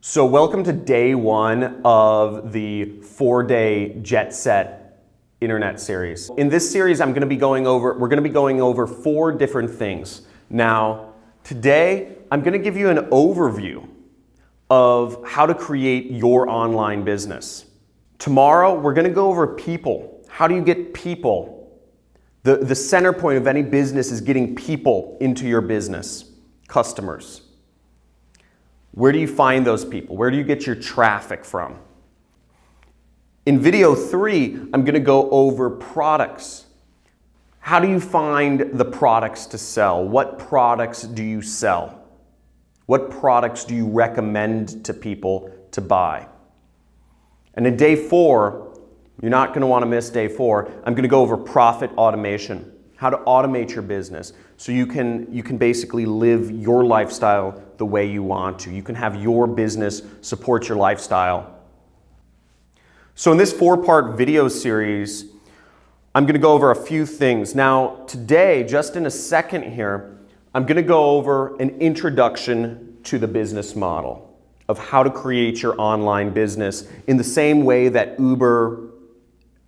So welcome to day one of the 4-day Jet Set Internet series. In this series, we're going to be going over 4 different things. Now, today, I'm going to give you an overview of how to create your online business. Tomorrow, we're going to go over people. How do you get people? The center point of any business is getting people into your business, customers. Where do you find those people? Where do you get your traffic from? In video 3, I'm going to go over products. How do you find the products to sell? What products do you sell? What products do you recommend to people to buy? And in day 4, you're not going to want to miss day 4, I'm going to go over profit automation. How to automate your business so you can basically live your lifestyle the way you want to. You can have your business support your lifestyle. So in this 4-part video series, I'm going to go over a few things. Now today, just in a second here, I'm going to go over an introduction to the business model of how to create your online business in the same way that Uber,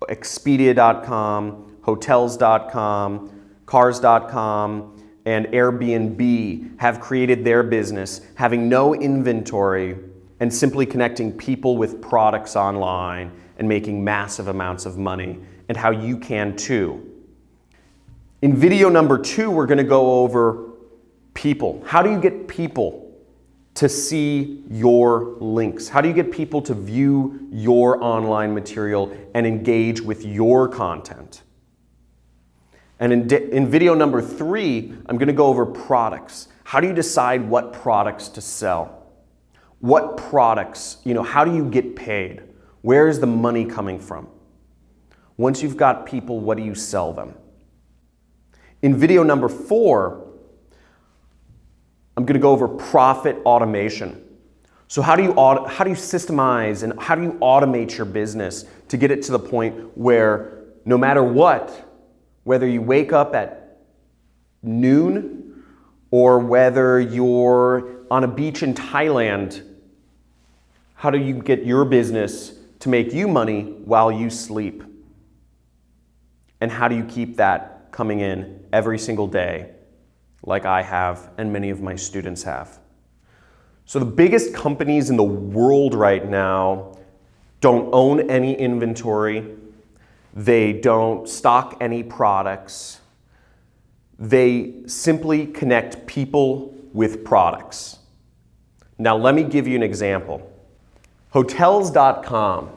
Expedia.com, Hotels.com, Cars.com, and Airbnb have created their business, having no inventory and simply connecting people with products online and making massive amounts of money, and how you can too. In video number 2, we're going to go over people. How do you get people to see your links? How do you get people to view your online material and engage with your content? And in video number 3, I'm going to go over products. How do you decide what products to sell? What products, how do you get paid? Where is the money coming from? Once you've got people, what do you sell them? In video number 4, I'm going to go over profit automation. So how do you systemize and how do you automate your business to get it to the point where no matter what, whether you wake up at noon or whether you're on a beach in Thailand, how do you get your business to make you money while you sleep? And how do you keep that coming in every single day like I have and many of my students have? So the biggest companies in the world right now don't own any inventory. They don't stock any products. They simply connect people with products. Now let me give you an example. Hotels.com.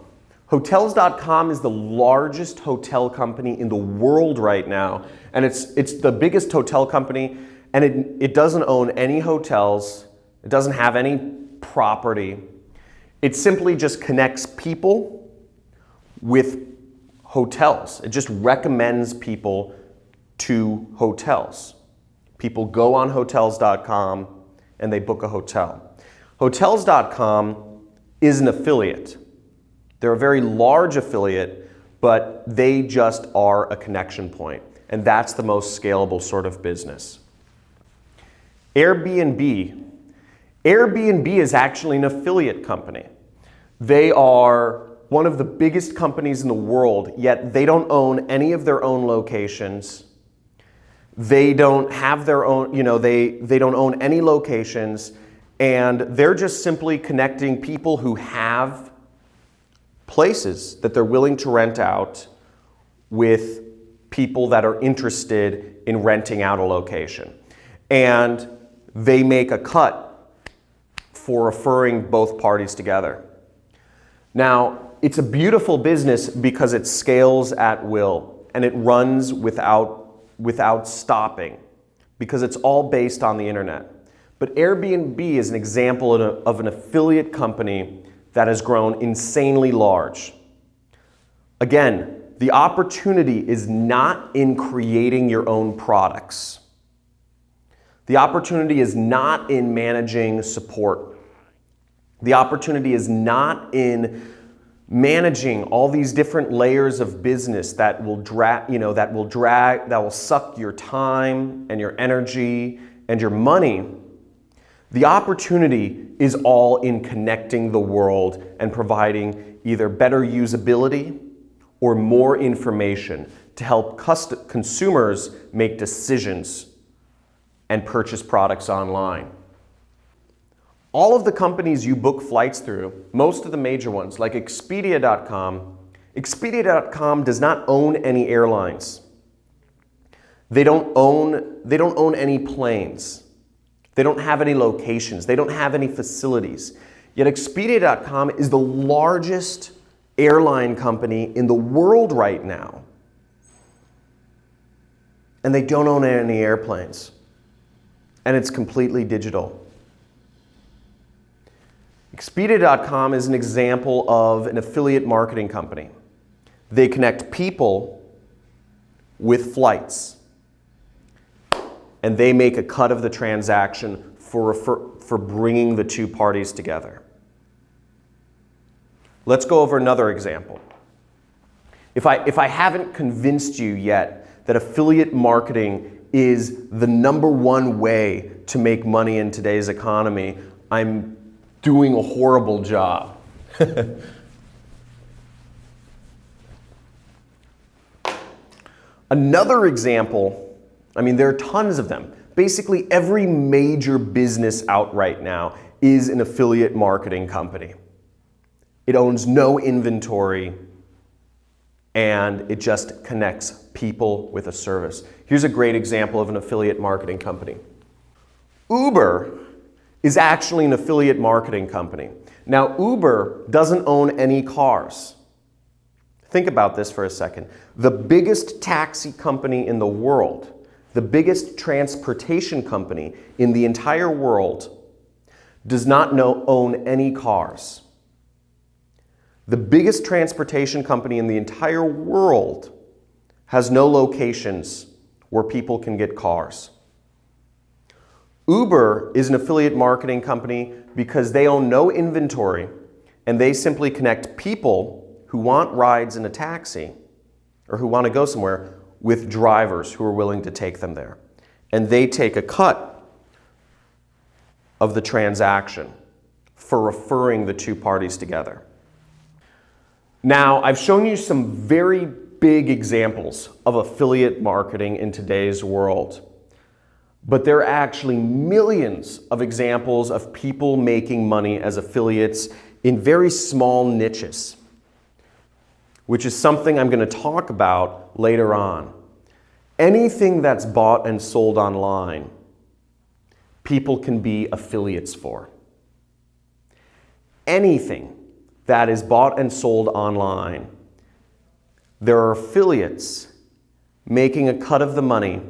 Hotels.com is the largest hotel company in the world right now, and it's the biggest hotel company, and it doesn't own any hotels. It doesn't have any property. It simply just connects people with hotels. It just recommends people to hotels. People go on Hotels.com and they book a hotel. Hotels.com is an affiliate. They're a very large affiliate, but they just are a connection point. And that's the most scalable sort of business. Airbnb. Airbnb is actually an affiliate company. They are one of the biggest companies in the world, yet they don't own any of their own locations. They don't have their own, they don't own any locations, and they're just simply connecting people who have places that they're willing to rent out with people that are interested in renting out a location. And they make a cut for referring both parties together. Now, it's a beautiful business because it scales at will and it runs without stopping because it's all based on the internet. But Airbnb is an example of an affiliate company that has grown insanely large. Again, the opportunity is not in creating your own products. The opportunity is not in managing support. The opportunity is not in managing all these different layers of business that will suck your time and your energy and your money. The opportunity is all in connecting the world and providing either better usability or more information to help consumers make decisions and purchase products online. All of the companies you book flights through, most of the major ones like Expedia.com, Expedia.com does not own any airlines. They don't own any planes. They don't have any locations. They don't have any facilities. Yet Expedia.com is the largest airline company in the world right now. And they don't own any airplanes. And it's completely digital. Expedia.com is an example of an affiliate marketing company. They connect people with flights. And they make a cut of the transaction for bringing the two parties together. Let's go over another example. If I haven't convinced you yet that affiliate marketing is the #1 way to make money in today's economy, I'm doing a horrible job. Another example, I mean, there are tons of them. Basically, every major business out right now is an affiliate marketing company. It owns no inventory, and it just connects people with a service. Here's a great example of an affiliate marketing company. Uber is actually an affiliate marketing company. Now, Uber doesn't own any cars. Think about this for a second. The biggest taxi company in the world, the biggest transportation company in the entire world, does not own any cars. The biggest transportation company in the entire world has no locations where people can get cars. Uber is an affiliate marketing company because they own no inventory and they simply connect people who want rides in a taxi or who want to go somewhere with drivers who are willing to take them there. And they take a cut of the transaction for referring the two parties together. Now, I've shown you some very big examples of affiliate marketing in today's world. But there are actually millions of examples of people making money as affiliates in very small niches, which is something I'm going to talk about later on. Anything that's bought and sold online, people can be affiliates for. Anything that is bought and sold online, there are affiliates making a cut of the money,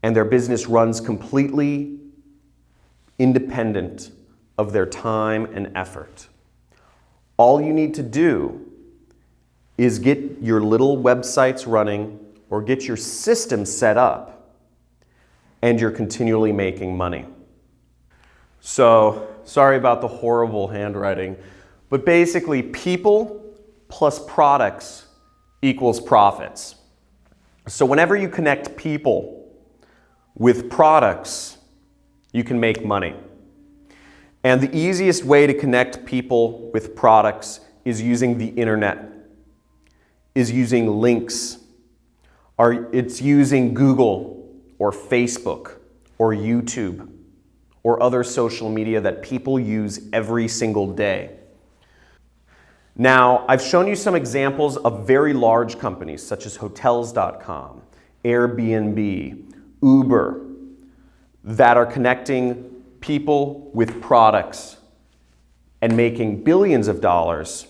and their business runs completely independent of their time and effort. All you need to do is get your little websites running or get your system set up, and you're continually making money. So, sorry about the horrible handwriting, but basically people plus products equals profits. So whenever you connect people with products, you can make money. And the easiest way to connect people with products is using the internet, is using links, or it's using Google or Facebook or YouTube or other social media that people use every single day. Now, I've shown you some examples of very large companies such as Hotels.com, Airbnb, Uber, that are connecting people with products and making billions of dollars.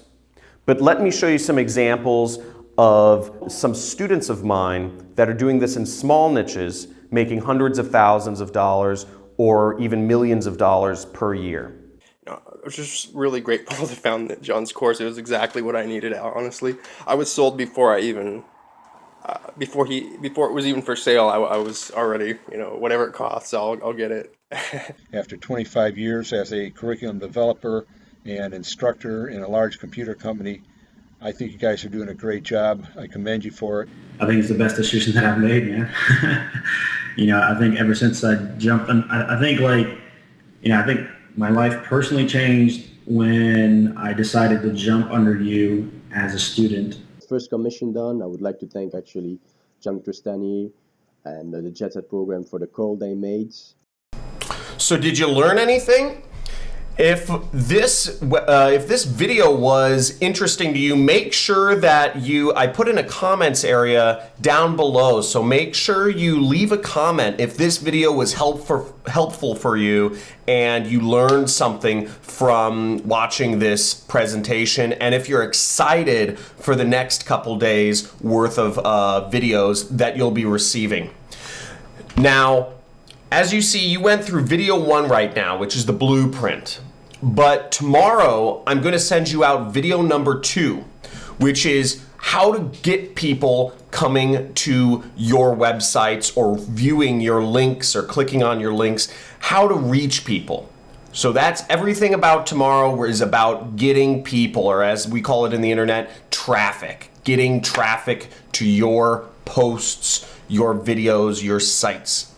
But let me show you some examples of some students of mine that are doing this in small niches, making hundreds of thousands of dollars or even millions of dollars per year. I was just really grateful to found John's course. It was exactly what I needed, honestly. I was sold before I even, before it was even for sale. I was already, whatever it costs, I'll get it. After 25 years as a curriculum developer and instructor in a large computer company, I think you guys are doing a great job. I commend you for it. I think it's the best decision that I've made, man. I think ever since I jumped on, I think I think my life personally changed when I decided to jump under you as a student. First commission done, I would like to thank actually John Tristani and the Jet Set program for the call they made. So did you learn anything? If this video was interesting to you, make sure that I put in a comments area down below. So make sure you leave a comment if this video was helpful for you and you learned something from watching this presentation. And if you're excited for the next couple days worth of videos that you'll be receiving. Now, as you see, you went through video 1 right now, which is the blueprint. But tomorrow, I'm going to send you out video number 2, which is how to get people coming to your websites or viewing your links or clicking on your links, how to reach people. So that's everything about tomorrow is about getting people, or as we call it in the internet, traffic. Getting traffic to your posts, your videos, your sites.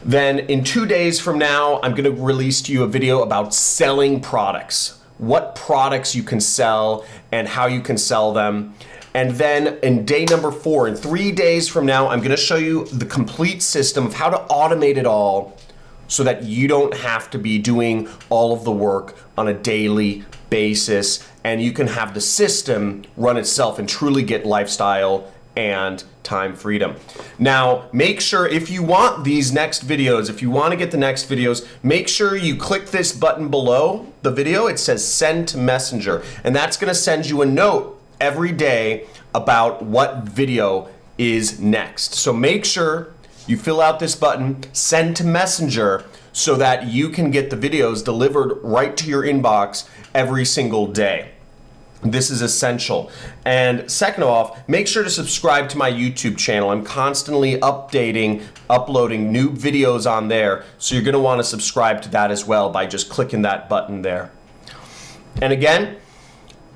Then in 2 days from now, I'm going to release to you a video about selling products. What products you can sell and how you can sell them. And then in day number 4, in 3 days from now, I'm going to show you the complete system of how to automate it all so that you don't have to be doing all of the work on a daily basis, and you can have the system run itself and truly get lifestyle and time freedom. Now, make sure if you want these next videos, if you want to get the next videos, make sure you click this button below the video. It says send to Messenger, and that's going to send you a note every day about what video is next. So make sure you fill out this button, send to Messenger, so that you can get the videos delivered right to your inbox every single day. This is essential. And second off, make sure to subscribe to my YouTube channel. I'm constantly uploading new videos on there, so you're going to want to subscribe to that as well by just clicking that button there. And again,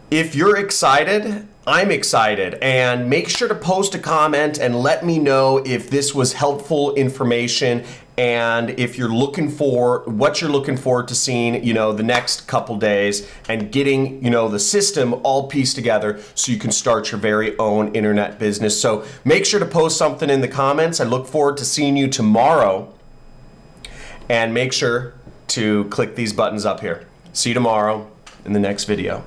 if you're excited, I'm excited, and make sure to post a comment and let me know if this was helpful information and if you're looking for what you're looking forward to seeing, the next couple days and getting, the system all pieced together so you can start your very own internet business. So make sure to post something in the comments. I look forward to seeing you tomorrow, and make sure to click these buttons up here. See you tomorrow in the next video.